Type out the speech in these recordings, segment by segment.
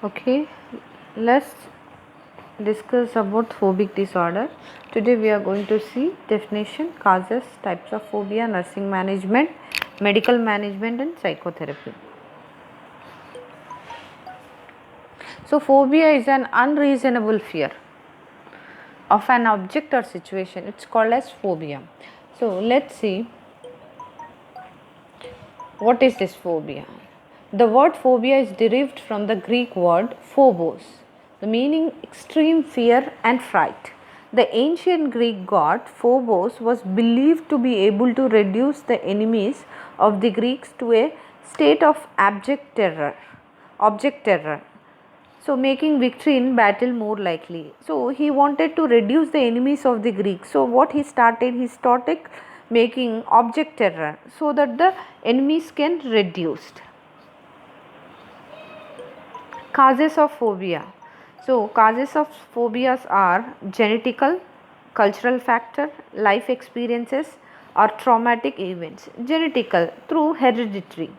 Okay, let's discuss about phobic disorder. Today we are going to see definition, causes, types of phobia, nursing management, medical management and psychotherapy. So phobia is an unreasonable fear of an object or situation. It's called as phobia. So let's see what is this phobia. The word phobia is derived from the Greek word phobos, the meaning extreme fear and fright. The ancient Greek god Phobos was believed to be able to reduce the enemies of the Greeks to a state of object terror, so making victory in battle more likely. So he wanted to reduce the enemies of the Greeks. So what he started making object terror so that the enemies can reduced. Causes of phobia. So causes of phobias are genetical, cultural factor, life experiences or traumatic events. Genetical, through hereditary.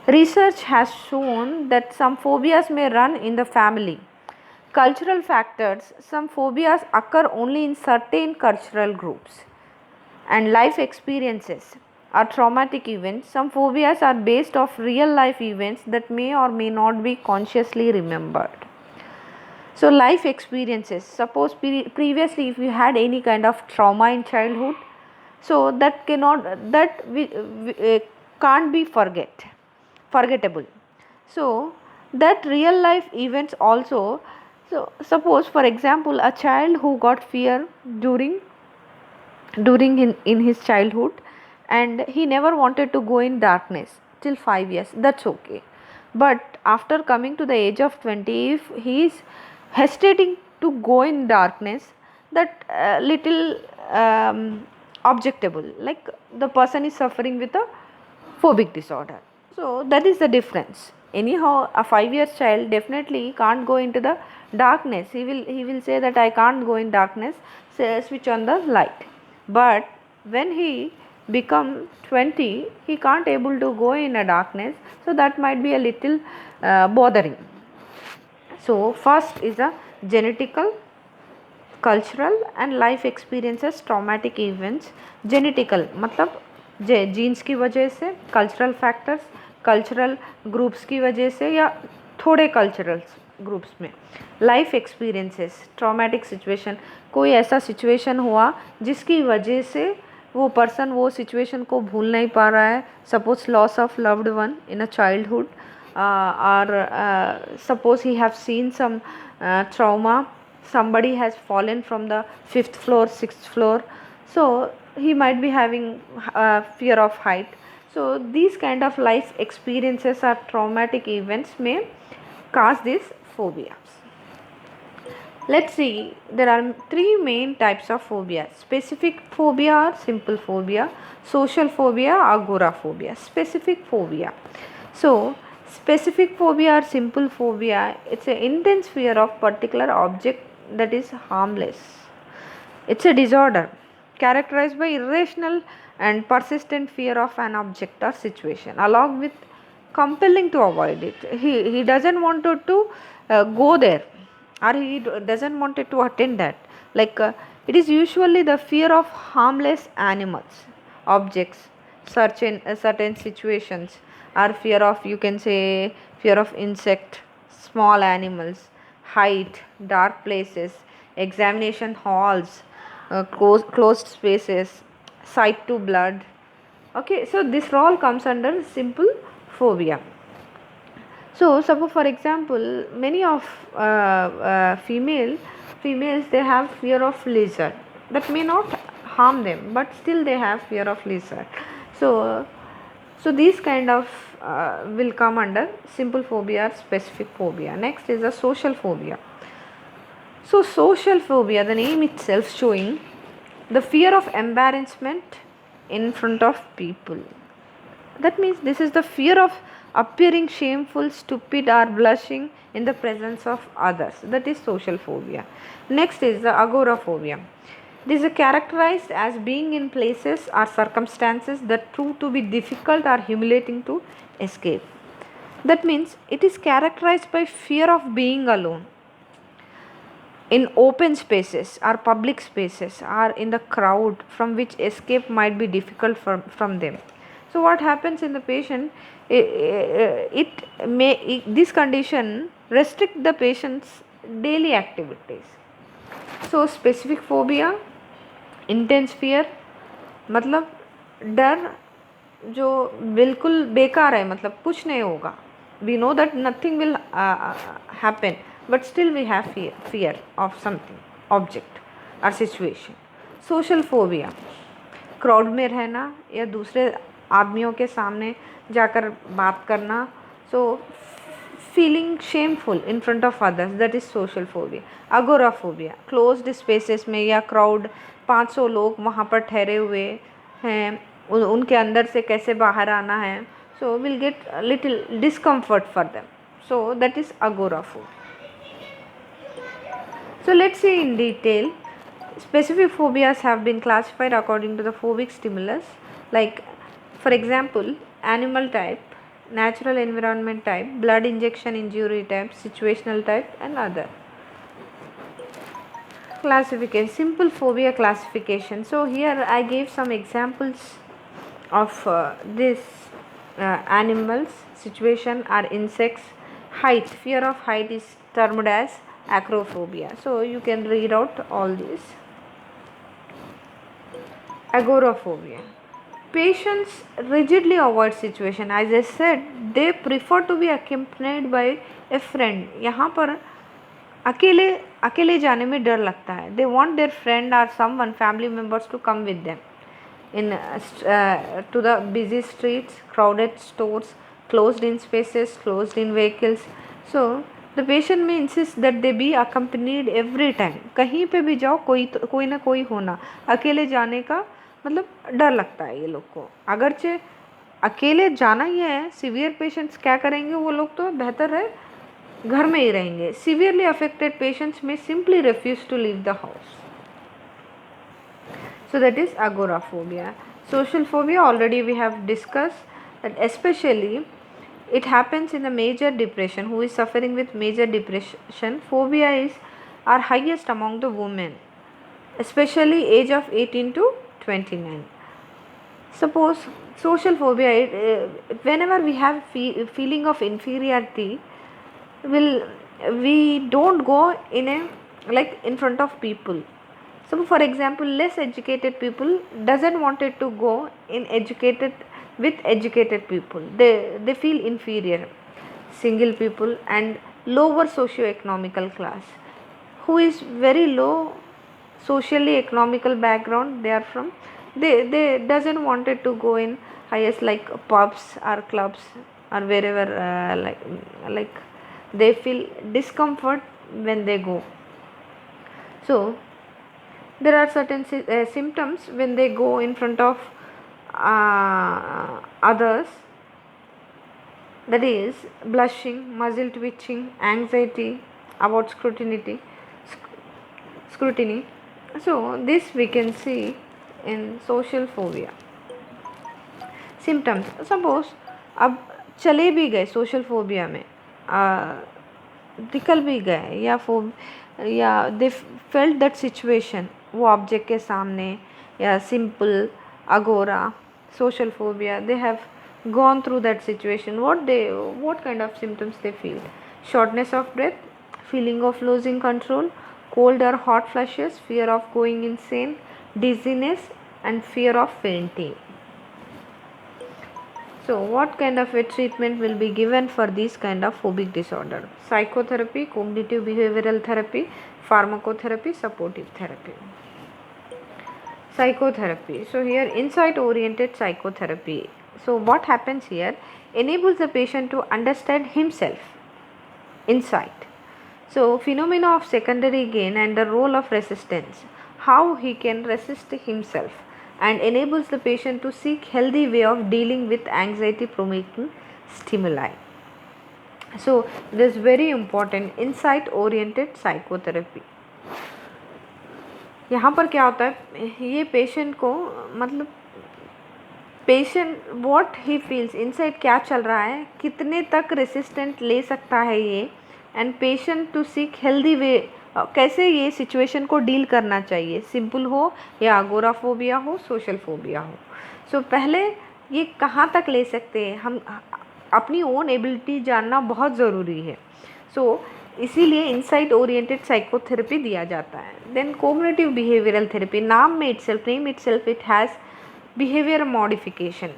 Research has shown that some phobias may run in the family. Cultural factors, some phobias occur only in certain cultural groups. And life experiences or traumatic events, some phobias are based off real life events that may or may not be consciously remembered. So life experiences, suppose previously if you had any kind of trauma in childhood, so that can't be forgettable. So that real life events also, so suppose for example a child who got fear in his childhood and he never wanted to go in darkness till 5 years, that's okay. But after coming to the age of 20, if he is hesitating to go in darkness, that little objectable, like the person is suffering with a phobic disorder. So that is the difference. Anyhow, a 5 years child definitely can't go into the darkness. He will say that I can't go in darkness. Say, switch on the light. But when he become 20, he can't able to go in a darkness. So that might be a little bothering. So first is a genetical, cultural and life experiences, traumatic events. Genetical मतलब jeans की वजह से, cultural factors cultural groups की वजह से या थोड़े cultural groups में. लाइफ एक्सपीरियंसेस, ट्रॉमेटिक सिचुएशन, कोई ऐसा सिचुएशन हुआ जिसकी वजह से वो पर्सन वो सिचुएशन को भूल नहीं पा रहा है. Suppose loss of loved one in a childhood, or suppose he have seen some trauma, somebody has fallen from the 5th floor, 6th floor, so he might be having fear of height. So these kind of life experiences or traumatic events may cause these phobias. Let's see, there are three main types of phobia: specific phobia or simple phobia, social phobia, agoraphobia. Specific phobia. So specific phobia or simple phobia, it's an intense fear of particular object that is harmless. It's a disorder characterized by irrational and persistent fear of an object or situation, along with compelling to avoid it. He doesn't want to go there, or he doesn't want to attend that. Like it is usually the fear of harmless animals, objects, certain situations, or fear of, you can say, fear of insect, small animals, height, dark places, examination halls, closed spaces, sight to blood. Okay, so this all comes under simple phobia. So suppose for example many of females, they have fear of lizard. That may not harm them, but still they have fear of lizard. So these kind of will come under simple phobia or specific phobia. Next is a social phobia. So social phobia, the name itself showing the fear of embarrassment in front of people. That means this is the fear of appearing shameful, stupid or blushing in the presence of others. That is social phobia. Next is the agoraphobia. This is characterized as being in places or circumstances that prove to be difficult or humiliating to escape. That means it is characterized by fear of being alone in open spaces or public spaces or in the crowd from which escape might be difficult from them. So what happens in the patient, this condition restrict the patient's daily activities. So specific phobia, intense fear, मतलब डर जो बिल्कुल बेकार है, मतलब कुछ नहीं होगा, we know that nothing will happen, but still we have fear of something, object or situation. Social phobia, crowd में रहना या दूसरे आदमियों के सामने जाकर बात करना, so feeling shameful in front of others, that is social phobia. Agoraphobia, closed spaces में या क्राउड 500 लोग वहाँ पर ठहरे हुए हैं, उनके अंदर से कैसे बाहर आना है, so will get little discomfort for them, so that is agoraphobia. So let's see in detail. Specific phobias have been classified according to the phobic stimulus, like for example animal type, natural environment type, blood injection injury type, situational type and other. Classification, simple phobia classification. So here I gave some examples of this animals, situation or insects. Height, fear of height is termed as acrophobia. So you can read out all these. Agoraphobia, patients rigidly avoid situation. As I said, they prefer to be accompanied by a friend. यहाँ पर अकेले अकेले जाने में डर लगता है. They want their friend or someone, family members to come with them in to the busy streets, crowded stores, closed in spaces, closed in vehicles. So the patient may insist that they be accompanied every time. कहीं पे भी जाओ कोई ना कोई होना. अकेले जाने का मतलब डर लगता है ये लोग को. अगरचे अकेले जाना ही है, सीवियर पेशेंट्स क्या करेंगे, वो लोग तो बेहतर है घर में ही रहेंगे. सीवियरली अफेक्टेड पेशेंट्स में simply refuse to leave the house. So that is agoraphobia. Social phobia, already we have discussed that especially it happens in the major depression. Who is suffering with major depression, phobia is are highest among the women, especially age of 18 to 29. Suppose social phobia, whenever we have feeling of inferiority, we don't go in a like in front of people. So for example, less educated people doesn't wanted to go in educated with educated people. They feel inferior. Single people and lower socio-economical class, who is very low socially economical background they are from, they doesn't wanted to go in highest like pubs or clubs or wherever like they feel discomfort when they go. So there are certain symptoms when they go in front of others, that is blushing, muscle twitching, anxiety about scrutiny. So this we can see in social phobia. Symptoms, suppose अब चले भी गए social phobia में, निकल भी गए या they felt that situation, वो ऑब्जेक्ट के सामने या सिंपल अगोरा social phobia, they have gone through that situation. What kind of symptoms they feel? Shortness of breath, feeling of losing control, cold or hot flushes, fear of going insane, dizziness and fear of fainting. So what kind of a treatment will be given for this kind of phobic disorder? Psychotherapy, cognitive behavioral therapy, pharmacotherapy, supportive therapy. Psychotherapy. So here insight oriented psychotherapy. So what happens here? Enables the patient to understand himself. Insight. So phenomena of secondary gain and the role of resistance. How he can resist himself, and enables the patient to seek healthy way of dealing with anxiety provoking stimuli. So this is very important, insight oriented psychotherapy. यहाँ पर क्या होता है, ये patient को मतलब patient what he feels, inside क्या चल रहा है, कितने तक रेसिस्टेंट ले सकता है ये, and patient to seek healthy way, कैसे ये सिचुएशन को डील करना चाहिए, सिंपल हो या अगोराफोबिया हो, सोशल फोबिया हो। सो पहले ये कहाँ तक ले सकते हैं हम, अपनी ओन एबिलिटी जानना बहुत ज़रूरी है। सो इसीलिए इंसाइट ओरिएंटेड साइकोथेरेपी दिया जाता है। Then cognitive behavioural therapy, name itself it has behavior modification.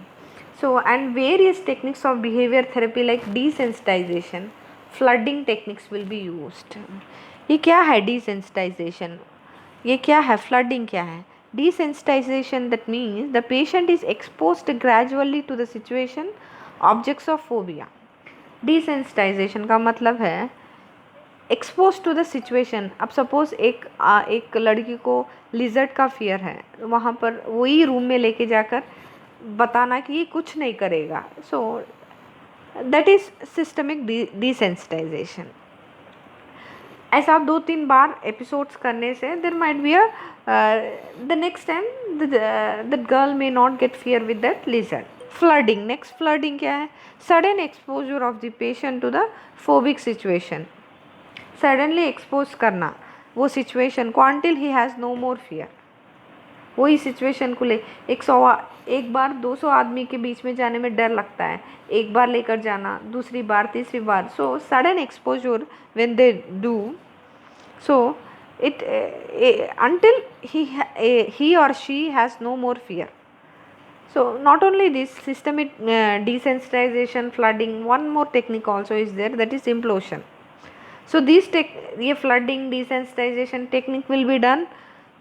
So and various techniques of behavior therapy like desensitization, flooding techniques will be used. ये क्या है desensitization, ये क्या है flooding, क्या है desensitization? That means the patient is exposed gradually to the situation objects of phobia. desensitization का मतलब है एक्सपोज टू द सिचुएशन। अब सपोज एक लड़की को लिजर्ड का फियर है, वहाँ पर वही रूम में लेके जाकर बताना कि ये कुछ नहीं करेगा, so that is systemic desensitisation. ऐसा आप 2-3 बार एपिसोड्स करने से there might be a the next time that girl may not get fear with that lizard. Flooding, next flooding क्या है, sudden exposure of the patient to the phobic situation, suddenly expose करना वो situation को until he has no more fear. वही situation को ले एक बार 200 आदमी के बीच में जाने में डर लगता है, एक बार लेकर जाना, दूसरी बार, तीसरी बार, so sudden exposure when they do, so it until he or she has no more fear. So not only this systemic desensitization, flooding, one more technique also is there, that is implosion. So these ये flooding, desensitization technique will be done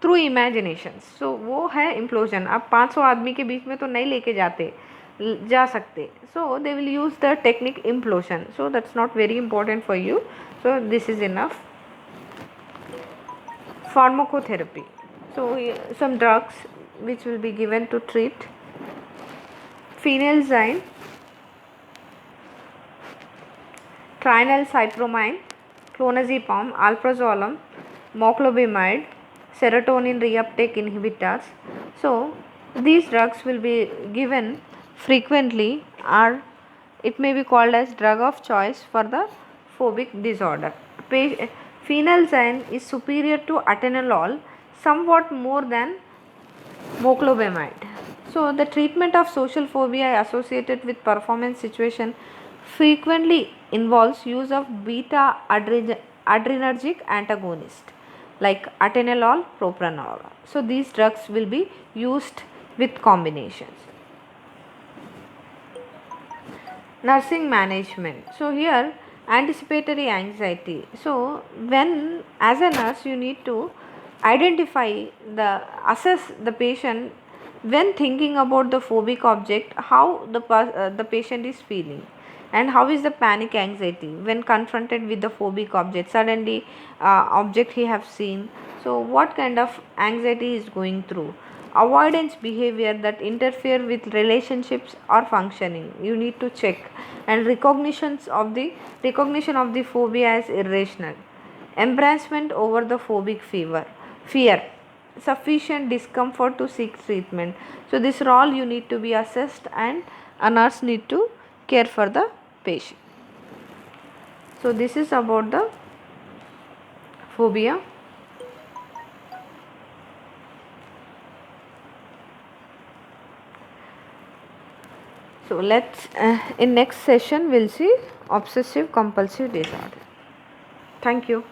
through imagination. So वो है implosion। अब 500 आदमी के बीच में तो नहीं लेके जा सकते, so they will use the technique implosion. So that's not very important for you, so this is enough. Pharmacotherapy, so some drugs which will be given to treat: phenelzine, trinylcypromine, clonazepam, alprazolam, moclobemide, serotonin reuptake inhibitors. So these drugs will be given frequently, or it may be called as drug of choice for the phobic disorder. Phenelzine is superior to atenolol somewhat more than moclobemide. So the treatment of social phobia associated with performance situation frequently involves use of beta adrenergic antagonist like atenolol, propranolol. So these drugs will be used with combinations. Nursing management. So here anticipatory anxiety. So when as a nurse you need to assess the patient when thinking about the phobic object, how the patient is feeling, and how is the panic anxiety when confronted with the phobic object, suddenly object he have seen, so what kind of anxiety is going through. Avoidance behavior that interfere with relationships or functioning, you need to check. And recognition of the phobia as irrational. Embarrassment over the phobic fear, sufficient discomfort to seek treatment. So this all you need to be assessed, and a nurse need to care for the patient. So this is about the phobia. So let's in next session we'll see obsessive compulsive disorder. Thank you.